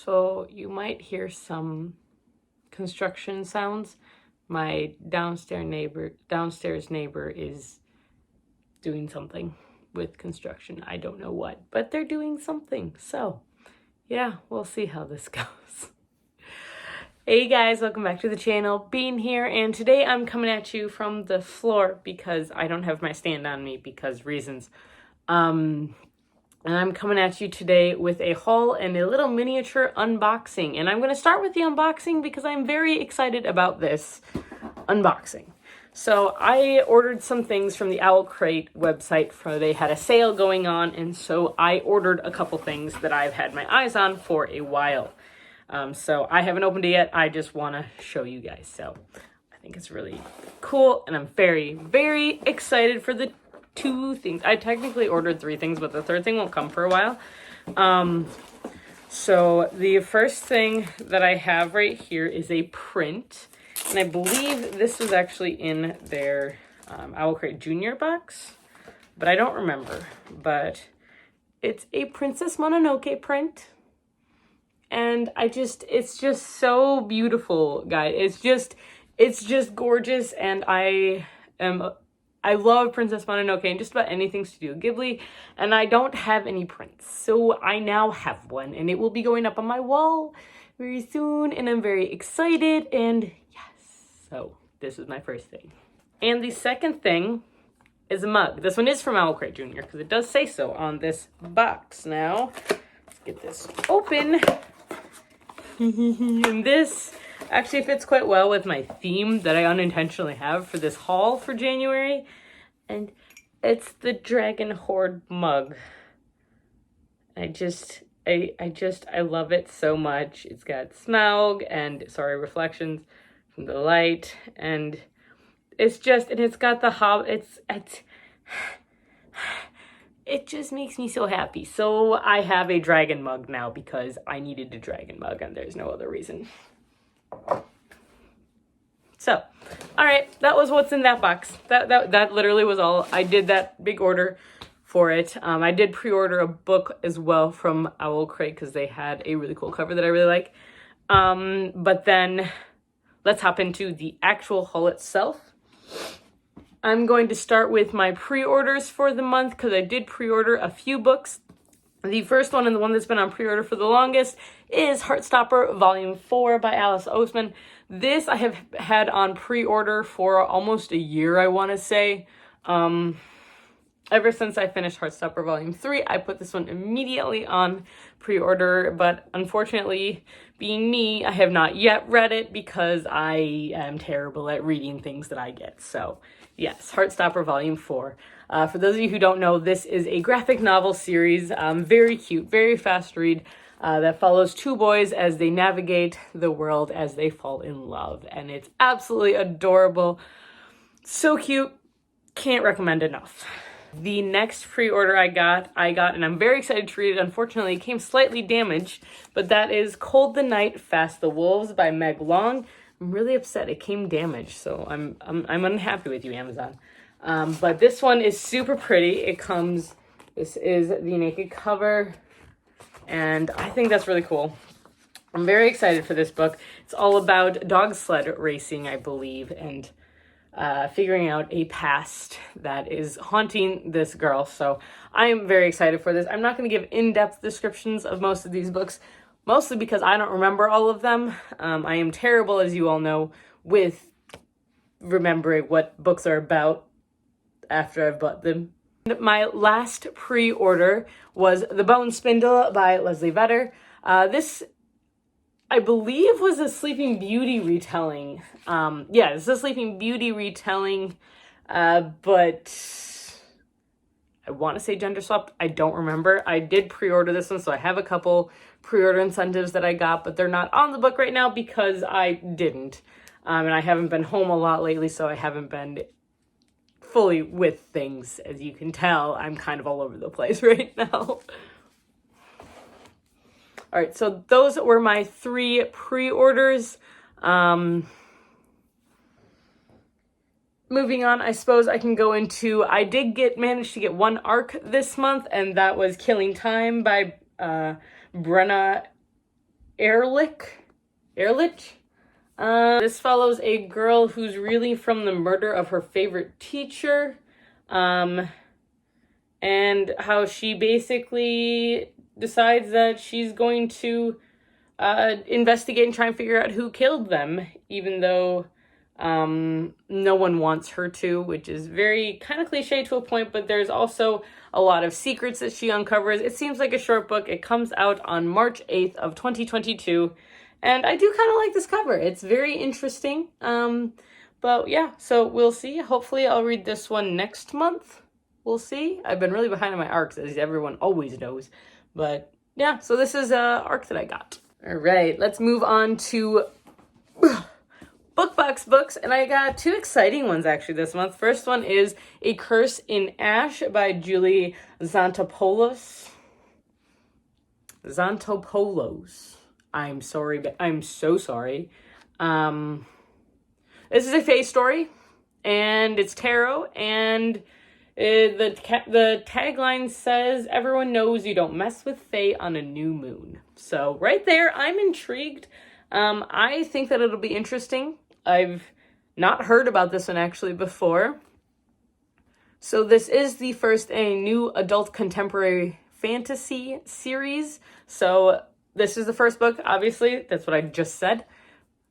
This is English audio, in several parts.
So you might hear some construction sounds. My downstairs neighbor is doing something with construction. I don't know what, but they're doing something. So yeah, we'll see how this goes. Hey guys, welcome back to the channel. Bean here, and today I'm coming at you from the floor because I don't have my stand on me because reasons. And I'm coming at you today with a haul and a little miniature unboxing. And I'm going to start with the unboxing because I'm very excited about this unboxing. So I ordered some things from the Owl Crate website. They had a sale going on, and so I ordered a couple things that I've had my eyes on for a while. So I haven't opened it yet. I just want to show you guys. So I think it's really cool, and I'm very, very excited for the two things. I technically ordered three things, but the third thing won't come for a while. So the first thing that I have right here is a print, and I believe this was actually in their Owl Crate Junior box, but I don't remember. But it's a Princess Mononoke print, and it's just so beautiful, guys. It's just gorgeous, and I love Princess Mononoke and just about anything Studio Ghibli, and I don't have any prints, so I now have one, and it will be going up on my wall very soon, and I'm very excited, and yes, so this is my first thing. And the second thing is a mug. This one is from Owl Crate Junior because it does say so on this box. Now, let's get this open. And this actually fits quite well with my theme that I unintentionally have for this haul for January. And it's the Dragon Horde mug. I love it so much. It's got Smaug and, reflections from the light. And it's got the it just makes me so happy. So I have a dragon mug now because I needed a dragon mug and there's no other reason. So, all right, that was what's in that box. That literally was all. I did that big order for it. I did pre-order a book as well from Owl Crate because they had a really cool cover that I really like. But then let's hop into the actual haul itself. I'm going to start with my pre-orders for the month because I did pre-order a few books. The first one, and the one that's been on pre-order for the longest, is Heartstopper Volume 4 by Alice Oseman. This I have had on pre-order for almost a year, I want to say. Ever since I finished Heartstopper Volume 3, I put this one immediately on pre-order, but unfortunately, being me, I have not yet read it because I am terrible at reading things that I get. So, yes, Heartstopper Volume 4. For those of you who don't know, this is a graphic novel series, very cute, very fast read, that follows two boys as they navigate the world as they fall in love. And it's absolutely adorable. So cute. Can't recommend enough. The next pre-order I got, and I'm very excited to read it. Unfortunately, it came slightly damaged, but that is Cold the Night, Fast the Wolves by Meg Long. I'm really upset it came damaged, so I'm unhappy with you, Amazon. But this one is super pretty. This is the naked cover, and I think that's really cool. I'm very excited for this book. It's all about dog sled racing, I believe, and figuring out a past that is haunting this girl. So I am very excited for this. I'm not going to give in-depth descriptions of most of these books, mostly because I don't remember all of them. I am terrible, as you all know, with remembering what books are about after I've bought them. My last pre-order was The Bone Spindle by Leslie Vedder. This, I believe, was a Sleeping Beauty retelling. Yeah, it's a Sleeping Beauty retelling, but I want to say gender swapped. I don't remember. I did pre-order this one, so I have a couple pre-order incentives that I got, but they're not on the book right now because I didn't. And I haven't been home a lot lately, so I haven't been fully with things. As you can tell, I'm kind of all over the place right now. All right, so those were my three pre-orders. Moving on, I suppose I can go into, I did manage to get one arc this month, and that was Killing Time by Brenna Ehrlich. This follows a girl who's reeling from the murder of her favorite teacher, and how she basically decides that she's going to investigate and try and figure out who killed them, even though no one wants her to, which is very kind of cliche to a point, but there's also a lot of secrets that she uncovers. It seems like a short book. It comes out on March 8th of 2022, and I do kind of like this cover. It's very interesting. But yeah, so we'll see. Hopefully I'll read this one next month. We'll see. I've been really behind on my arcs, as everyone always knows. But yeah, so this is a arc that I got. All right, let's move on to BookBox books, and I got two exciting ones actually this month. First one is A Curse in Ash by Julie Xantopoulos. I'm sorry, but I'm so sorry. This is a fae story, and it's tarot, and the tagline says, "Everyone knows you don't mess with fae on a new moon." So right there, I'm intrigued. I think that it'll be interesting. I've not heard about this one actually before. So this is the first in a new adult contemporary fantasy series. So this is the first book, obviously. That's what I just said.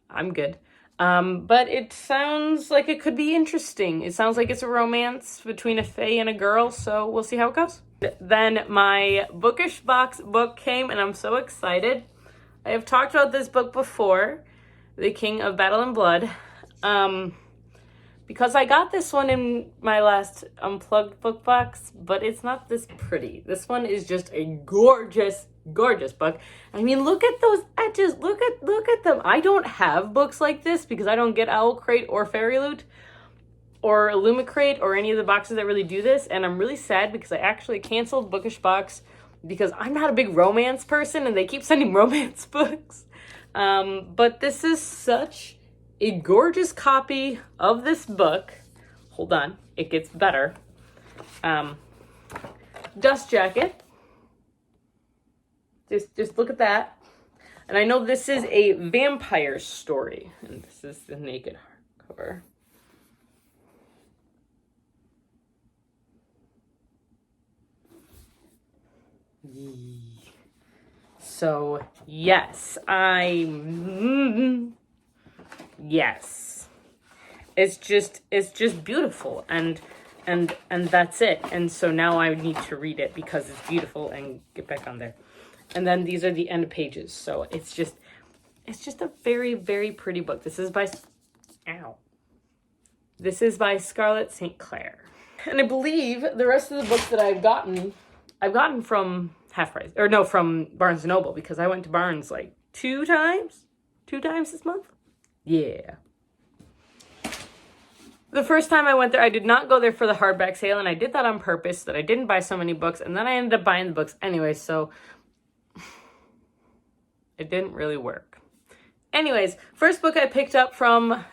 I'm good. But it sounds like it could be interesting. It sounds like it's a romance between a fae and a girl, so we'll see how it goes. Then my Bookish Box book came, and I'm so excited. I have talked about this book before, The King of Battle and Blood, because I got this one in my last Unplugged book box, but it's not this pretty. This one is just a gorgeous book. I mean, look at those edges. Look at them. I don't have books like this because I don't get Owl Crate or Fairy Loot or Illumicrate or any of the boxes that really do this, and I'm really sad because I actually canceled Bookish Box because I'm not a big romance person and they keep sending romance books. But this is such a gorgeous copy of this book. Hold on, it gets better. Dust jacket. Just look at that. And I know this is a vampire story. And this is the naked hardcover. So, yes, yes. It's just beautiful, and that's it. And so now I need to read it because it's beautiful and get back on there. And then these are the end pages. So it's just a very, very pretty book. This is by Scarlett St. Clair. And I believe the rest of the books that I've gotten from half price, or no, from Barnes & Noble, because I went to Barnes like two times this month. Yeah. The first time I went there, I did not go there for the hardback sale, and I did that on purpose so that I didn't buy so many books, and then I ended up buying the books anyway, so it didn't really work. Anyways, the first book that I picked up from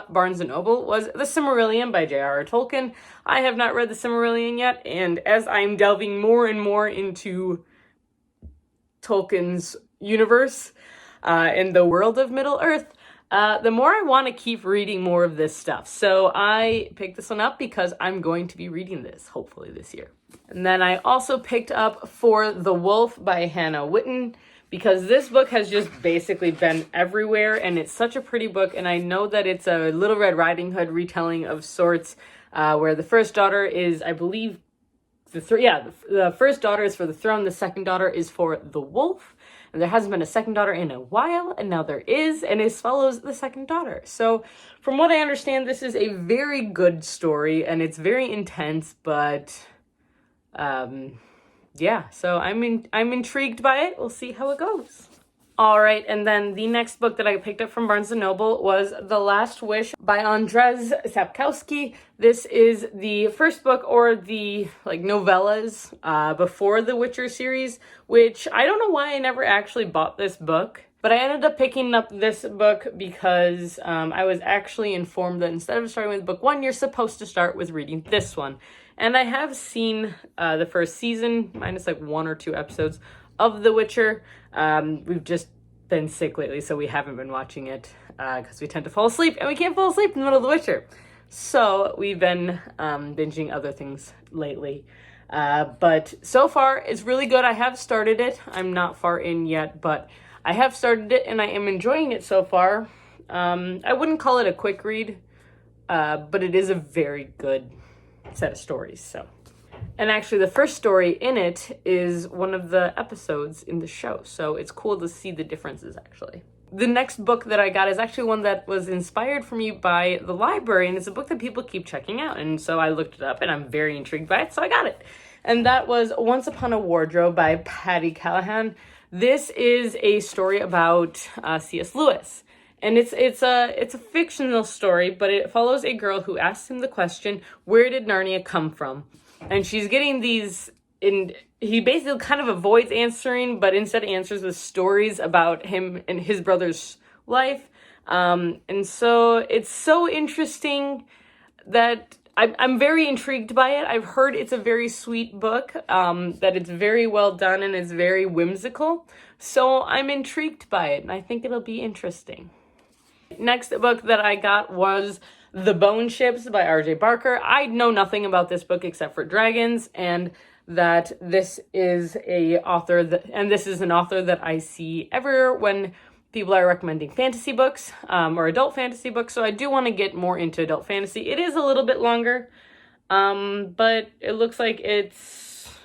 Barnes & Noble was The Silmarillion by J.R.R. Tolkien. I have not read The Silmarillion yet, and as I'm delving more and more into Tolkien's universe in the world of Middle-earth, the more I want to keep reading more of this stuff. So I picked this one up because I'm going to be reading this, hopefully this year. And then I also picked up For the Wolf by Hannah Whitten, because this book has just basically been everywhere, and it's such a pretty book, and I know that it's a Little Red Riding Hood retelling of sorts, where the first daughter is, I believe, the first daughter is for the throne, the second daughter is for the wolf, and there hasn't been a second daughter in a while, and now there is, and it follows the second daughter. So from what I understand, this is a very good story, and it's very intense, but yeah, so I'm intrigued by it. We'll see how it goes. All right, and then the next book that I picked up from Barnes & Noble was The Last Wish by Andrzej Sapkowski. This is the first book, or the novellas before the Witcher series, which I don't know why I never actually bought this book. But I ended up picking up this book because I was actually informed that instead of starting with book one, you're supposed to start with reading this one. And I have seen the first season, minus 1 or 2 episodes of The Witcher. We've just been sick lately, so we haven't been watching it because we tend to fall asleep, and we can't fall asleep in the middle of The Witcher. So we've been binging other things lately. But so far, it's really good. I have started it. I'm not far in yet, but I have started it, and I am enjoying it so far. I wouldn't call it a quick read, but it is a very good set of stories. So, and actually, the first story in it is one of the episodes in the show, so it's cool to see the differences, actually. The next book that I got is actually one that was inspired for me by the library, and it's a book that people keep checking out, and so I looked it up, and I'm very intrigued by it, so I got it. And that was Once Upon a Wardrobe by Patty Callahan. This is a story about C.S. Lewis, and it's a fictional story, but it follows a girl who asks him the question, where did Narnia come from? And she's getting these, and he basically kind of avoids answering, but instead answers with stories about him and his brother's life. And so it's so interesting that I'm very intrigued by it. I've heard it's a very sweet book, that it's very well done and it's very whimsical. So I'm intrigued by it, and I think it'll be interesting. Next book that I got was The Bone Ships by R.J. Barker. I know nothing about this book except for dragons, and that this is an author that I see everywhere when people are recommending fantasy books, or adult fantasy books, so I do want to get more into adult fantasy. It is a little bit longer, but it looks like it's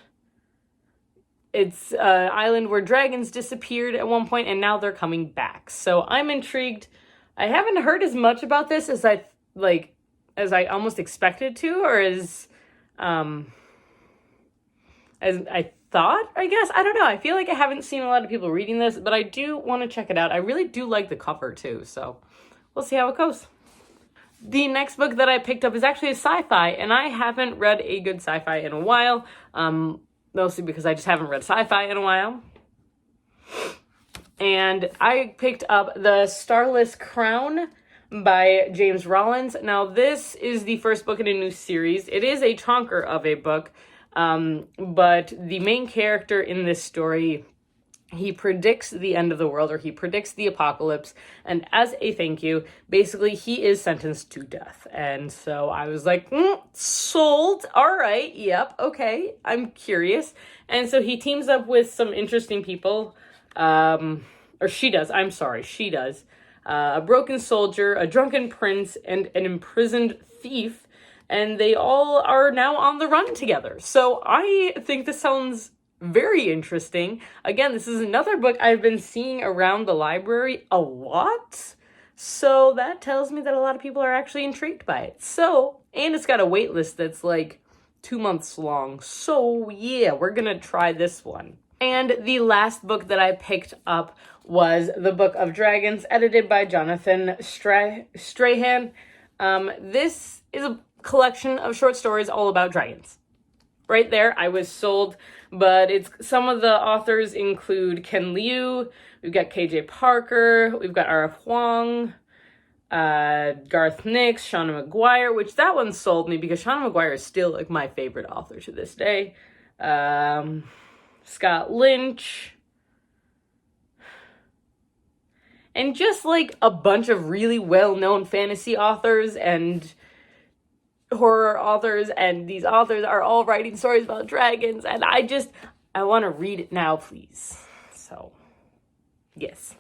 an island where dragons disappeared at one point, and now they're coming back. So I'm intrigued. I haven't heard as much about this as I almost expected to, or as I thought, I guess. I don't know. I feel like I haven't seen a lot of people reading this, but I do want to check it out. I really do like the cover too, so we'll see how it goes. The next book that I picked up is actually a sci-fi, and I haven't read a good sci-fi in a while, mostly because I just haven't read sci-fi in a while. And I picked up The Starless Crown by James Rollins. Now, this is the first book in a new series. It is a chonker of a book, but the main character in this story, he predicts the end of the world, or he predicts the apocalypse, and as a thank you, basically he is sentenced to death. And so I was like, sold, all right, yep, okay, I'm curious. And so he teams up with some interesting people, she does, a broken soldier, a drunken prince, and an imprisoned thief, and they all are now on the run together. So I think this sounds very interesting. Again, this is another book I've been seeing around the library a lot, so that tells me that a lot of people are actually intrigued by it. So, and it's got a wait list that's like 2 months long, so yeah, we're gonna try this one. And the last book that I picked up was The Book of Dragons, edited by Jonathan Strahan. This is a collection of short stories all about dragons. Right there, I was sold, but some of the authors include Ken Liu, we've got KJ Parker, we've got R.F. Huang, Garth Nix, Shauna McGuire, which that one sold me because Shauna McGuire is still like my favorite author to this day. Scott Lynch, and just like a bunch of really well-known fantasy authors and horror authors, and these authors are all writing stories about dragons, and I want to read it now, please. So, yes.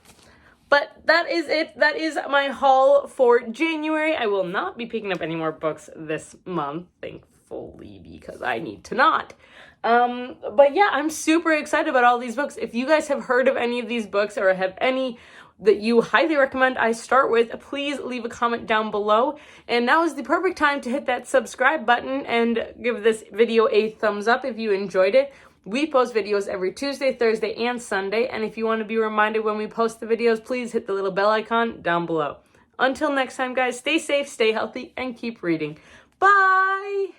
But that is it. That is my haul for January. I will not be picking up any more books this month, thankfully, because I need to not. But yeah, I'm super excited about all these books. If you guys have heard of any of these books or have any that you highly recommend I start with, please leave a comment down below. And now is the perfect time to hit that subscribe button and give this video a thumbs up if you enjoyed it. We post videos every Tuesday, Thursday, and Sunday. And if you want to be reminded when we post the videos, please hit the little bell icon down below. Until next time, guys, stay safe, stay healthy, and keep reading. Bye!